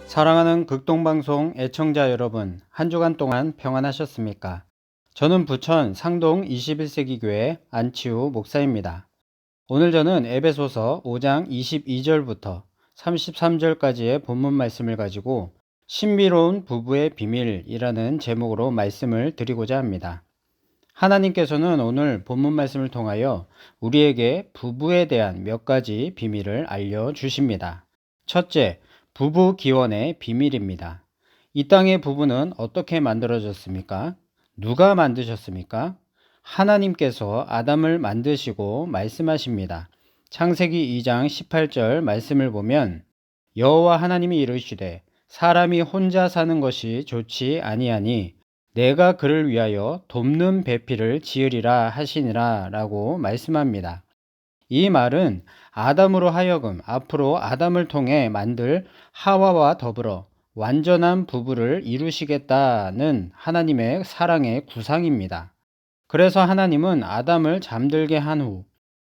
사랑하는 극동방송 애청자 여러분, 한 주간 동안 평안하셨습니까? 저는 부천 상동 21세기 교회 안치우 목사입니다. 오늘 저는 에베소서 5장 22절부터 33절까지의 본문 말씀을 가지고 신비로운 부부의 비밀이라는 제목으로 말씀을 드리고자 합니다. 하나님께서는 오늘 본문 말씀을 통하여 우리에게 부부에 대한 몇 가지 비밀을 알려주십니다. 첫째, 부부 기원의 비밀입니다. 이 땅의 부부는 어떻게 만들어졌습니까? 누가 만드셨습니까? 하나님께서 아담을 만드시고 말씀하십니다. 창세기 2장 18절 말씀을 보면 여호와 하나님이 이르시되 사람이 혼자 사는 것이 좋지 아니하니 내가 그를 위하여 돕는 배필을 지으리라 하시니라 라고 말씀합니다. 이 말은 아담으로 하여금 앞으로 아담을 통해 만들 하와와 더불어 완전한 부부를 이루시겠다는 하나님의 사랑의 구상입니다. 그래서 하나님은 아담을 잠들게 한 후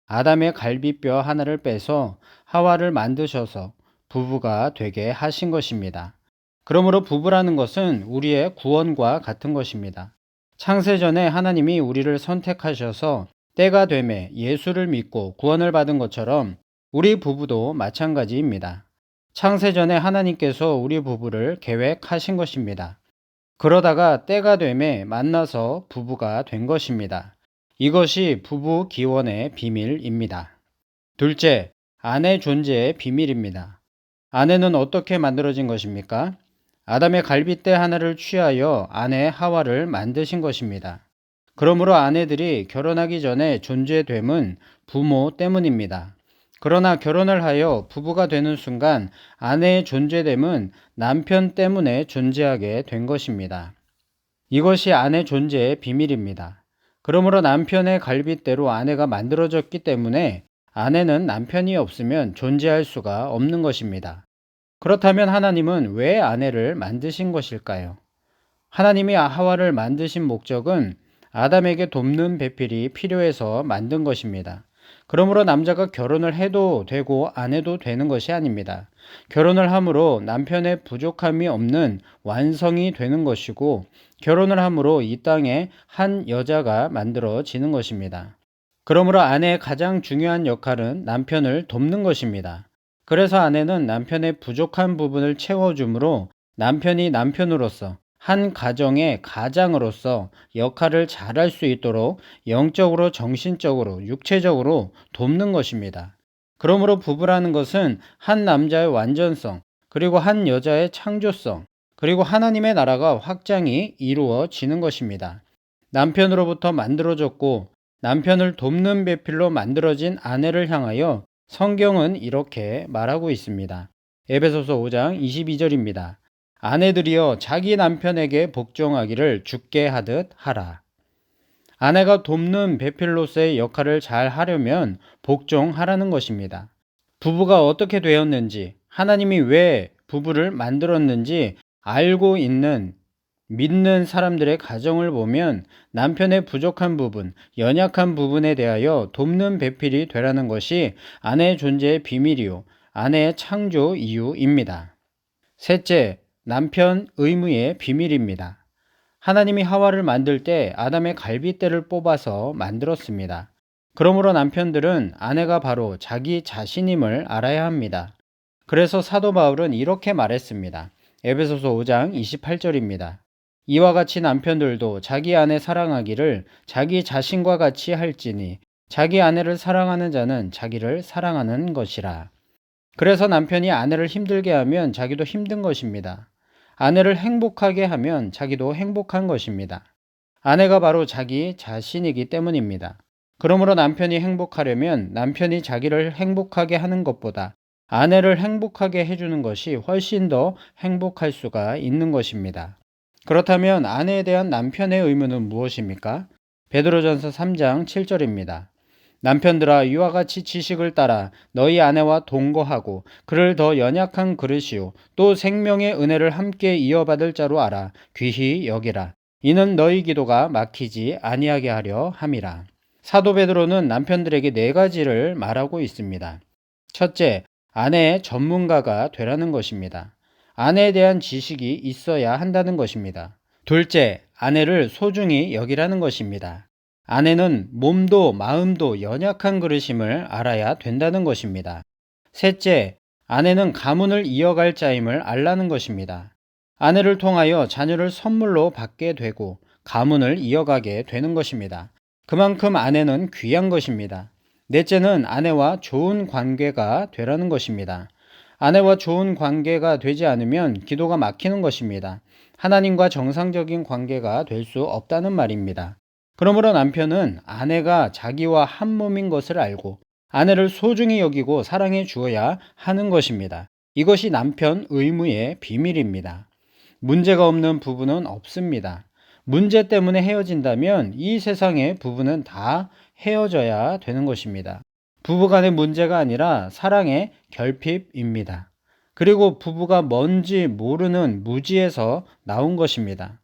아담의 갈비뼈 하나를 빼서 하와를 만드셔서 부부가 되게 하신 것입니다. 그러므로 부부라는 것은 우리의 구원과 같은 것입니다. 창세전에 하나님이 우리를 선택하셔서 때가 되매 예수를 믿고 구원을 받은 것처럼 우리 부부도 마찬가지입니다. 창세전에 하나님께서 우리 부부를 계획하신 것입니다. 그러다가 때가 되매 만나서 부부가 된 것입니다. 이것이 부부 기원의 비밀입니다. 둘째, 아내 존재의 비밀입니다. 아내는 어떻게 만들어진 것입니까? 아담의 갈빗대 하나를 취하여 아내 하와를 만드신 것입니다. 그러므로 아내들이 결혼하기 전에 존재됨은 부모 때문입니다. 그러나 결혼을 하여 부부가 되는 순간 아내의 존재됨은 남편 때문에 존재하게 된 것입니다. 이것이 아내 존재의 비밀입니다. 그러므로 남편의 갈빗대로 아내가 만들어졌기 때문에 아내는 남편이 없으면 존재할 수가 없는 것입니다. 그렇다면 하나님은 왜 아내를 만드신 것일까요? 하나님이 하와를 만드신 목적은 아담에게 돕는 배필이 필요해서 만든 것입니다. 그러므로 남자가 결혼을 해도 되고 안 해도 되는 것이 아닙니다. 결혼을 함으로 남편의 부족함이 없는 완성이 되는 것이고 결혼을 함으로 이 땅에 한 여자가 만들어지는 것입니다. 그러므로 아내의 가장 중요한 역할은 남편을 돕는 것입니다. 그래서 아내는 남편의 부족한 부분을 채워주므로 남편이 남편으로서 한 가정의 가장으로서 역할을 잘할 수 있도록 영적으로, 정신적으로, 육체적으로 돕는 것입니다. 그러므로 부부라는 것은 한 남자의 완전성, 그리고 한 여자의 창조성, 그리고 하나님의 나라가 확장이 이루어지는 것입니다. 남편으로부터 만들어졌고 남편을 돕는 배필로 만들어진 아내를 향하여 성경은 이렇게 말하고 있습니다. 에베소서 5장 22절입니다. 아내들이여 자기 남편에게 복종하기를 주께 하듯 하라. 아내가 돕는 배필로서의 역할을 잘 하려면 복종하라는 것입니다. 부부가 어떻게 되었는지, 하나님이 왜 부부를 만들었는지 알고 있는 믿는 사람들의 가정을 보면 남편의 부족한 부분, 연약한 부분에 대하여 돕는 배필이 되라는 것이 아내의 존재의 비밀이요, 아내의 창조 이유입니다. 셋째, 남편 의무의 비밀입니다. 하나님이 하와를 만들 때 아담의 갈빗대를 뽑아서 만들었습니다. 그러므로 남편들은 아내가 바로 자기 자신임을 알아야 합니다. 그래서 사도 바울은 이렇게 말했습니다. 에베소서 5장 28절입니다. 이와 같이 남편들도 자기 아내 사랑하기를 자기 자신과 같이 할지니 자기 아내를 사랑하는 자는 자기를 사랑하는 것이라. 그래서 남편이 아내를 힘들게 하면 자기도 힘든 것입니다. 아내를 행복하게 하면 자기도 행복한 것입니다. 아내가 바로 자기 자신이기 때문입니다. 그러므로 남편이 행복하려면 남편이 자기를 행복하게 하는 것보다 아내를 행복하게 해주는 것이 훨씬 더 행복할 수가 있는 것입니다. 그렇다면 아내에 대한 남편의 의무는 무엇입니까? 베드로전서 3장 7절입니다. 남편들아 이와 같이 지식을 따라 너희 아내와 동거하고 그를 더 연약한 그릇이요 또 생명의 은혜를 함께 이어받을 자로 알아 귀히 여기라. 이는 너희 기도가 막히지 아니하게 하려 함이라. 사도 베드로는 남편들에게 네 가지를 말하고 있습니다. 첫째, 아내의 전문가가 되라는 것입니다. 아내에 대한 지식이 있어야 한다는 것입니다. 둘째, 아내를 소중히 여기라는 것입니다. 아내는 몸도 마음도 연약한 그릇임을 알아야 된다는 것입니다. 셋째, 아내는 가문을 이어갈 자임을 알라는 것입니다. 아내를 통하여 자녀를 선물로 받게 되고 가문을 이어가게 되는 것입니다. 그만큼 아내는 귀한 것입니다. 넷째는 아내와 좋은 관계가 되라는 것입니다. 아내와 좋은 관계가 되지 않으면 기도가 막히는 것입니다. 하나님과 정상적인 관계가 될 수 없다는 말입니다. 그러므로 남편은 아내가 자기와 한 몸인 것을 알고 아내를 소중히 여기고 사랑해 주어야 하는 것입니다. 이것이 남편 의무의 비밀입니다. 문제가 없는 부부는 없습니다. 문제 때문에 헤어진다면 이 세상의 부부는 다 헤어져야 되는 것입니다. 부부간의 문제가 아니라 사랑의 결핍입니다. 그리고 부부가 뭔지 모르는 무지에서 나온 것입니다.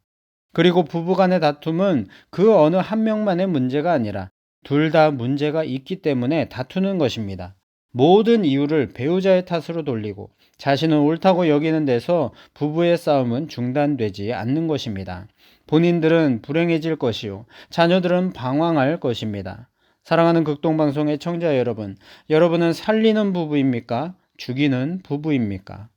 그리고 부부간의 다툼은 그 어느 한 명만의 문제가 아니라 둘 다 문제가 있기 때문에 다투는 것입니다. 모든 이유를 배우자의 탓으로 돌리고 자신은 옳다고 여기는 데서 부부의 싸움은 중단되지 않는 것입니다. 본인들은 불행해질 것이요, 자녀들은 방황할 것입니다. 사랑하는 극동방송 애청자 여러분, 여러분은 살리는 부부입니까? 죽이는 부부입니까?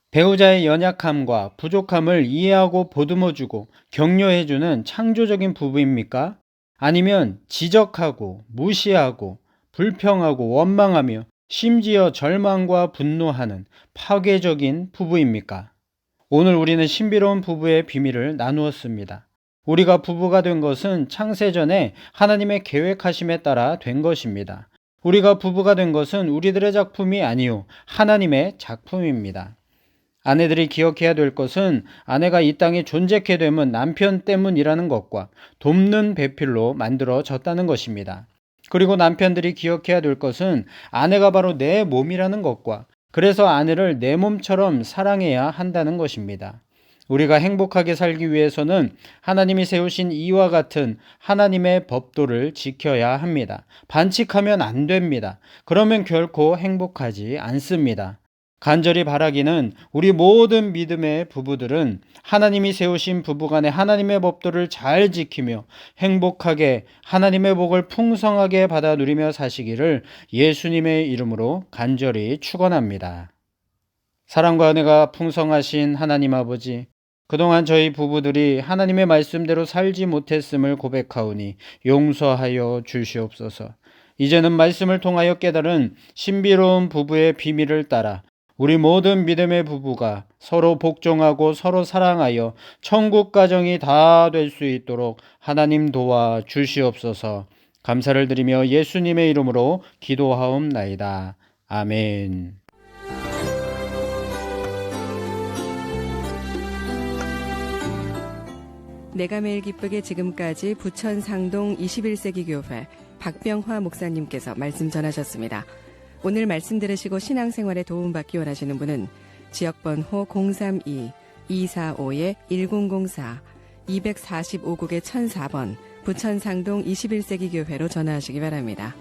배우자의 연약함과 부족함을 이해하고 보듬어주고 격려해주는 창조적인 부부입니까? 아니면 지적하고 무시하고 불평하고 원망하며 심지어 절망과 분노하는 파괴적인 부부입니까? 오늘 우리는 신비로운 부부의 비밀을 나누었습니다. 우리가 부부가 된 것은 창세전에 하나님의 계획하심에 따라 된 것입니다. 우리가 부부가 된 것은 우리들의 작품이 아니요 하나님의 작품입니다. 아내들이 기억해야 될 것은 아내가 이 땅에 존재케 됨은 남편 때문이라는 것과 돕는 배필로 만들어졌다는 것입니다. 그리고 남편들이 기억해야 될 것은 아내가 바로 내 몸이라는 것과 그래서 아내를 내 몸처럼 사랑해야 한다는 것입니다. 우리가 행복하게 살기 위해서는 하나님이 세우신 이와 같은 하나님의 법도를 지켜야 합니다. 반칙하면 안 됩니다. 그러면 결코 행복하지 않습니다. 간절히 바라기는 우리 모든 믿음의 부부들은 하나님이 세우신 부부간의 하나님의 법도를 잘 지키며 행복하게 하나님의 복을 풍성하게 받아 누리며 사시기를 예수님의 이름으로 간절히 축원합니다. 사랑과 은혜가 풍성하신 하나님 아버지, 그동안 저희 부부들이 하나님의 말씀대로 살지 못했음을 고백하오니 용서하여 주시옵소서. 이제는 말씀을 통하여 깨달은 신비로운 부부의 비밀을 따라 우리 모든 믿음의 부부가 서로 복종하고 서로 사랑하여 천국 가정이 다 될 수 있도록 하나님 도와 주시옵소서. 감사를 드리며 예수님의 이름으로 기도하옵나이다. 아멘. 내가 매일 기쁘게 지금까지 부천 상동 21세기 교회 박병화 목사님께서 말씀 전하셨습니다. 오늘 말씀 들으시고 신앙생활에 도움받기 원하시는 분은 지역번호 032-245-1004 245국의 1004번 부천 상동 21세기 교회로 전화하시기 바랍니다.